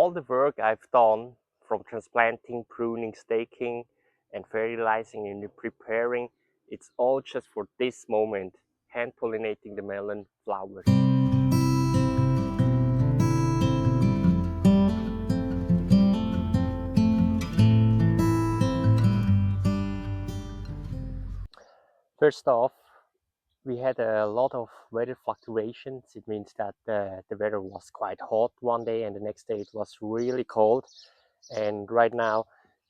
all the work I've done from transplanting, pruning, staking, and fertilizing and preparing, it's all just for this moment, hand pollinating the melon flowers. First off, we had a lot of weather fluctuations. It means that the weather was quite hot one day and the next day it was really cold. And right now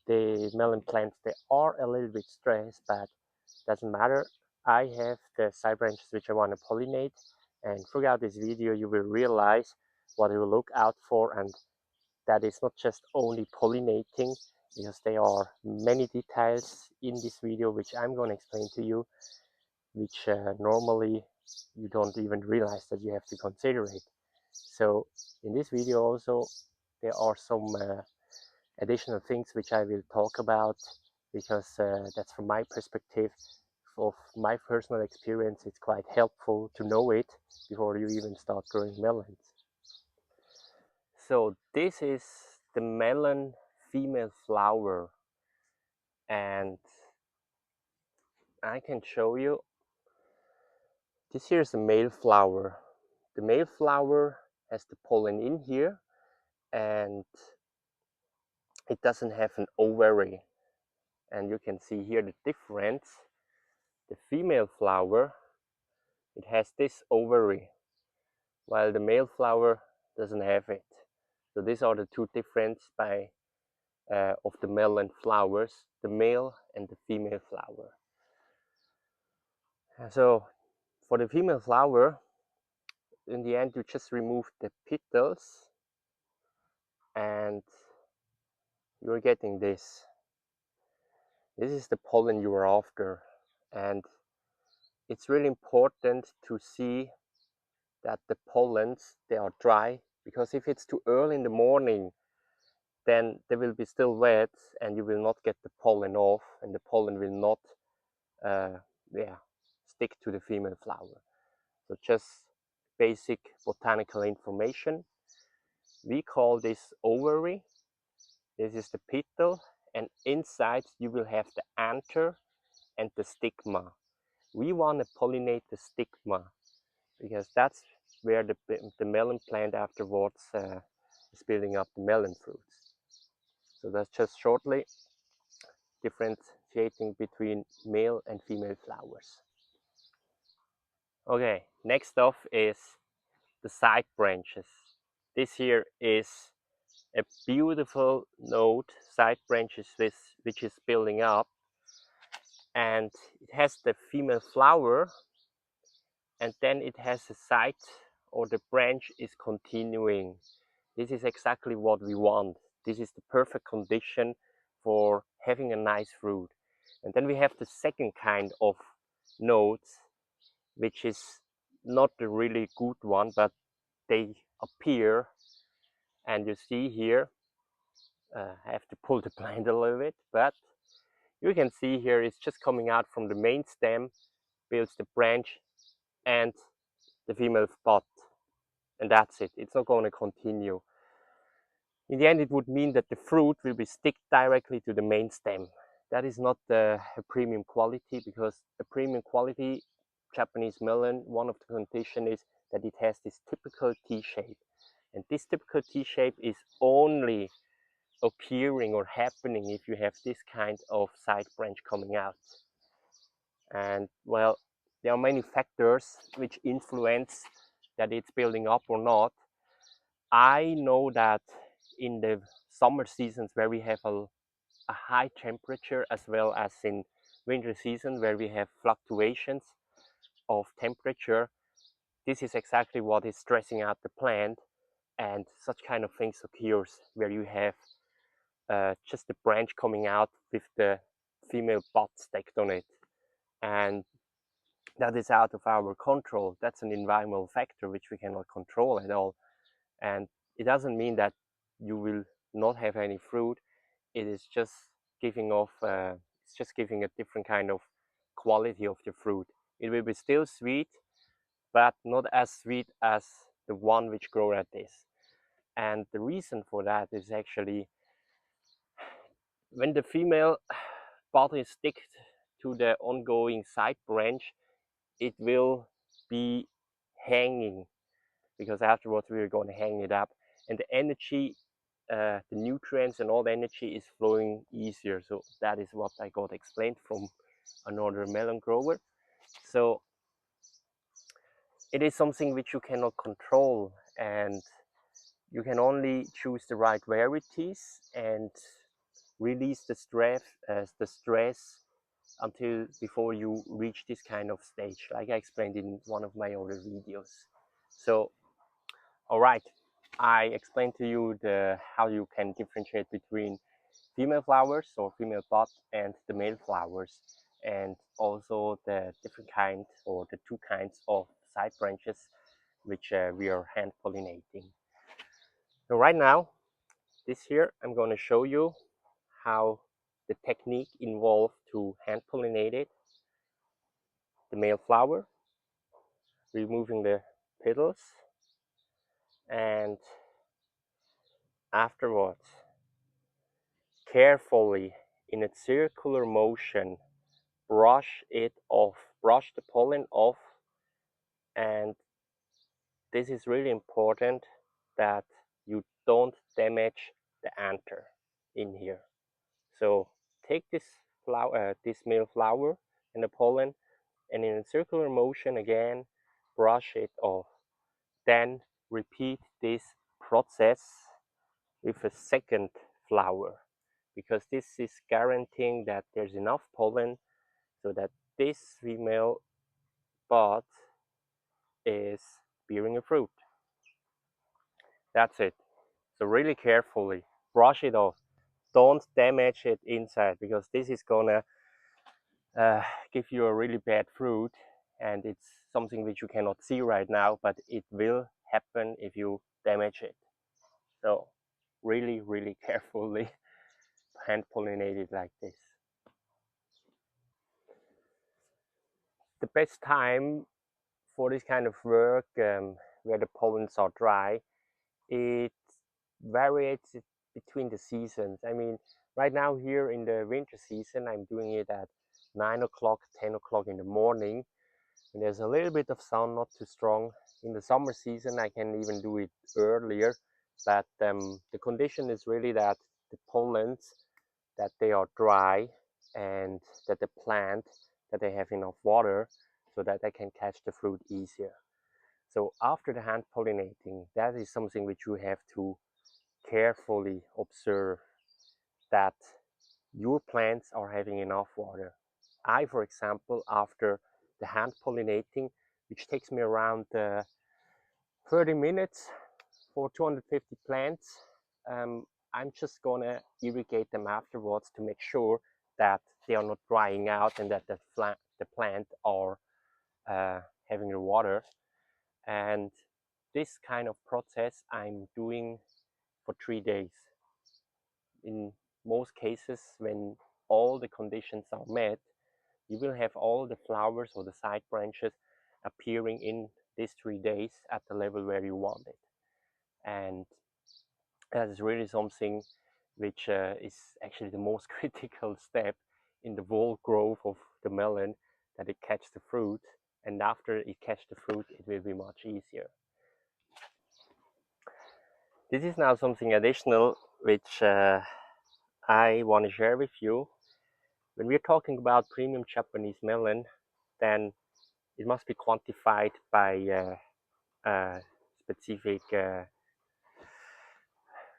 the melon plants, they are a little bit stressed, but doesn't matter. I have the side branches which I want to pollinate, and throughout this video you will realize what you will look out for, and that is not just only pollinating, because there are many details in this video which I'm going to explain to you, which normally you don't even realize that you have to consider it. So in this video also there are some additional things which I will talk about, because that's from my perspective, of my personal experience. It's quite helpful to know it before you even start growing melons. So this is the melon female flower, and I can show you. This here is a male flower. The male flower has the pollen in here, and it doesn't have an ovary. And you can see here the difference. The female flower, it has this ovary, while the male flower doesn't have it. So these are the two differences of the melon flowers, the male and the female flower. So for the female flower, in the end you just remove the petals and you're getting this. This is the pollen you are after, and it's really important to see that the pollens, they are dry, because if it's too early in the morning, then they will be still wet and you will not get the pollen off, and the pollen will not stick to the female flower. So just basic botanical information. We call this ovary. This is the petal, and inside you will have the anther and the stigma. We want to pollinate the stigma because that's where the melon plant afterwards is building up the melon fruits. So that's just shortly differentiating between male and female flowers. Okay, next off is the side branches. This here is a beautiful node, side branches which is building up, and it has the female flower, and then it has a side, or the branch is continuing. This is exactly what we want. This is the perfect condition for having a nice fruit. And then we have the second kind of nodes, which is not the really good one, but they appear, and you see here, I have to pull the plant a little bit, but you can see here it's just coming out from the main stem, builds the branch and the female bud, and that's it. It's not going to continue. In the end, it would mean that the fruit will be stick directly to the main stem. That is not a premium quality, because the premium quality Japanese melon, one of the conditions is that it has this typical T shape. And this typical T shape is only occurring or happening if you have this kind of side branch coming out. And well, there are many factors which influence that it's building up or not. I know that in the summer seasons where we have a high temperature, as well as in winter season where we have fluctuations of temperature, this is exactly what is stressing out the plant, and such kind of things occurs where you have just the branch coming out with the female bud stacked on it, and that is out of our control. That's an environmental factor which we cannot control at all, and it doesn't mean that you will not have any fruit. It is just giving off it's just giving a different kind of quality of the fruit. It will be still sweet, but not as sweet as the one which grow at this. And the reason for that is actually when the female body sticks to the ongoing side branch, it will be hanging, because afterwards we're going to hang it up, and the energy, the nutrients and all the energy is flowing easier. So that is what I got explained from another melon grower. So it is something which you cannot control, and you can only choose the right varieties and release the stress until before you reach this kind of stage, like I explained in one of my other videos. So, all right, I explained to you how you can differentiate between female flowers or female bud and the male flowers, and also the different kinds or the two kinds of side branches which we are hand pollinating. So right now, this here, I'm going to show you how the technique involved to hand pollinate it, the male flower, removing the petals, and afterwards carefully in a circular motion brush it off, brush the pollen off. And this is really important that you don't damage the anther in here. So take this flower, this male flower and the pollen, and in a circular motion again brush it off. Then repeat this process with a second flower, because this is guaranteeing that there's enough pollen so that this female bud is bearing a fruit. That's it. So really carefully brush it off. Don't damage it inside, because this is gonna give you a really bad fruit, and it's something which you cannot see right now, but it will happen if you damage it. So really, really carefully hand pollinate it like this. The best time for this kind of work, where the pollens are dry, it varies between the seasons. I mean, right now here in the winter season, I'm doing it at 9 o'clock, 10 o'clock in the morning. And there's a little bit of sun, not too strong. In the summer season, I can even do it earlier. But the condition is really that the pollens, that they are dry, and that the plant, that they have enough water so that they can catch the fruit easier. So after the hand pollinating, that is something which you have to carefully observe, that your plants are having enough water. I, for example, after the hand pollinating, which takes me around 30 minutes for 250 plants, I'm just gonna irrigate them afterwards to make sure that they are not drying out and that the plant are having the water. And this kind of process I'm doing for 3 days. In most cases, when all the conditions are met, you will have all the flowers or the side branches appearing in these 3 days at the level where you want it. And that is really something which is actually the most critical step in the whole growth of the melon, that it catch the fruit, and after it catch the fruit, it will be much easier. This is now something additional which I want to share with you. When we're talking about premium Japanese melon, then it must be quantified by specific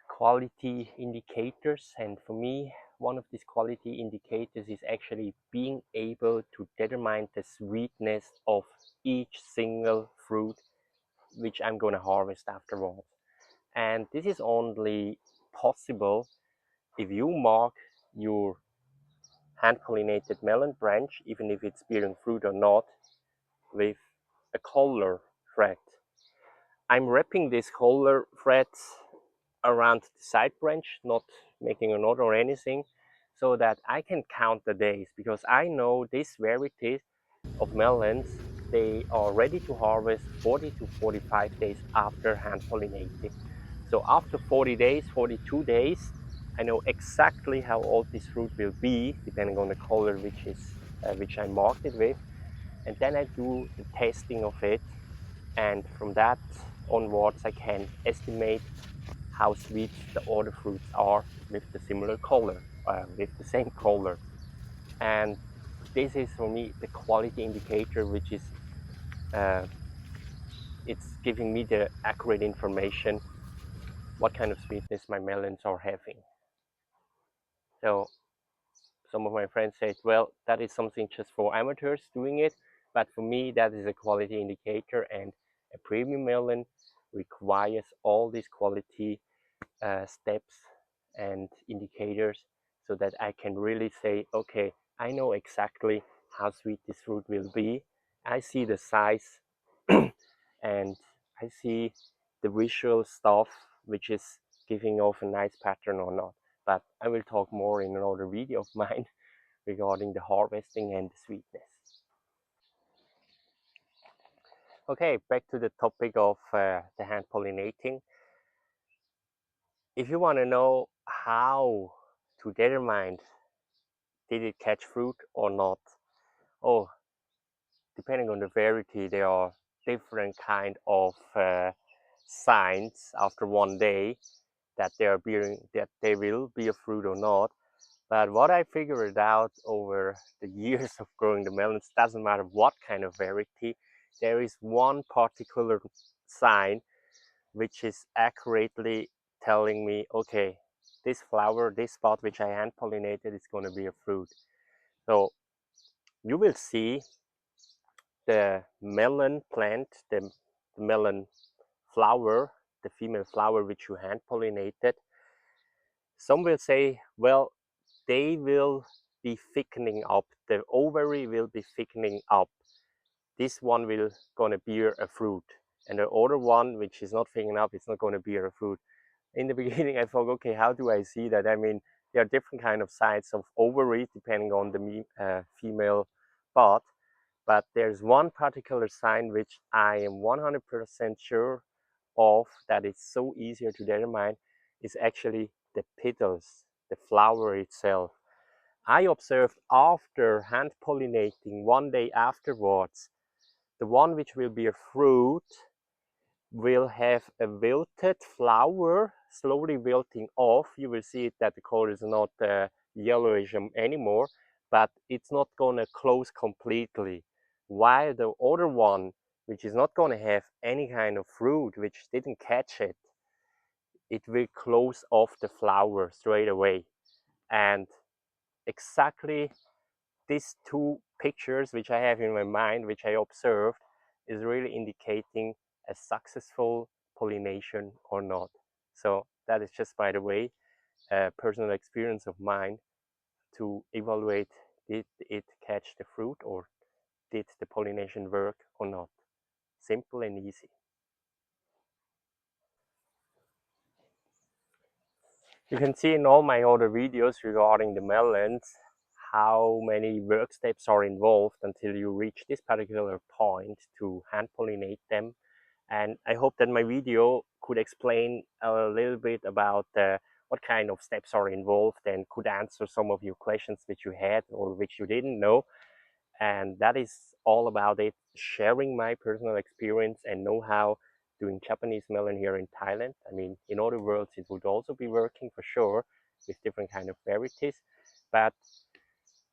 quality indicators. And for me, one of these quality indicators is actually being able to determine the sweetness of each single fruit which I'm going to harvest afterwards. And this is only possible if you mark your hand-pollinated melon branch, even if it's bearing fruit or not, with a color thread. I'm wrapping this color thread around the side branch, not making a knot or anything, so that I can count the days, because I know this variety of melons, they are ready to harvest 40 to 45 days after hand pollinating. So after 40 days, 42 days, I know exactly how old this fruit will be, depending on the color which I marked it with. And then I do the testing of it, and from that onwards I can estimate how sweet the other fruits are with the similar color, with the same color. And this is for me the quality indicator, which is uh, it's giving me the accurate information what kind of sweetness my melons are having. So some of my friends said, well, that is something just for amateurs doing it, but for me that is a quality indicator, and a premium melon requires all these quality steps and indicators so that I can really say, okay, I know exactly how sweet this fruit will be. I see the size and I see the visual stuff which is giving off a nice pattern or not. But I will talk more in another video of mine regarding the harvesting and the sweetness. Okay, back to the topic of the hand pollinating. If you want to know how to determine did it catch fruit or not, oh, depending on the variety, there are different kind of signs after one day that they will be a fruit or not. But what I figured out over the years of growing the melons, doesn't matter what kind of variety, there is one particular sign which is accurately telling me, okay, this flower, this spot which I hand pollinated is going to be a fruit. So you will see the melon plant, the melon flower, the female flower which you hand pollinated. Some will say, well, they will be thickening up, the ovary will be thickening up. This one will gonna bear a fruit, and the other one which is not thickening up, it's not gonna bear a fruit. In the beginning I thought, okay, how do I see that? I mean, there are different kind of size of ovary depending on the female bud, but there's one particular sign which I am 100% sure of, that it's so easier to determine, is actually the petals, the flower itself. I observed after hand pollinating 1 day afterwards, the one which will be a fruit will have a wilted flower, slowly wilting off. You will see it that the color is not yellowish anymore, but it's not going to close completely. While the other one, which is not going to have any kind of fruit, which didn't catch it, it will close off the flower straight away. And exactly these two pictures which I have in my mind, which I observed, is really indicating a successful pollination or not. So that is just, by the way, a personal experience of mine to evaluate, did it catch the fruit or did the pollination work or not. Simple and easy. You can see in all my other videos regarding the melons how many work steps are involved until you reach this particular point to hand pollinate them. And I hope that my video could explain a little bit about what kind of steps are involved and could answer some of your questions which you had or which you didn't know. And that is all about it, sharing my personal experience and know-how doing Japanese melon here in Thailand. I mean, in other worlds it would also be working for sure with different kind of varieties. But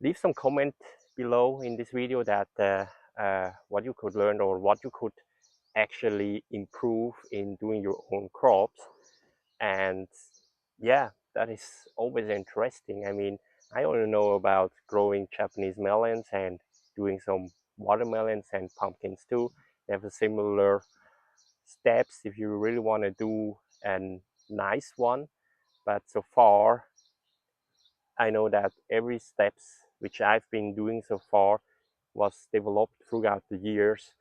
leave some comment below in this video that what you could learn or what you could actually improve in doing your own crops. And yeah, that is always interesting. I mean, I only know about growing Japanese melons and doing some watermelons and pumpkins too. They have a similar steps if you really want to do a nice one. But so far, I know that every steps which I've been doing so far was developed throughout the years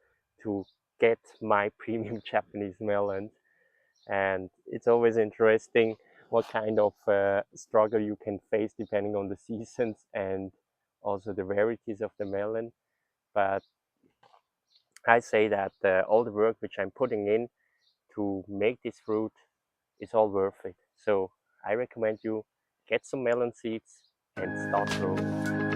to get my premium Japanese melons. And it's always interesting what kind of struggle you can face depending on the seasons and also the varieties of the melon. But I say that all the work which I'm putting in to make this fruit it's all worth it. So I recommend you get some melon seeds and start growing.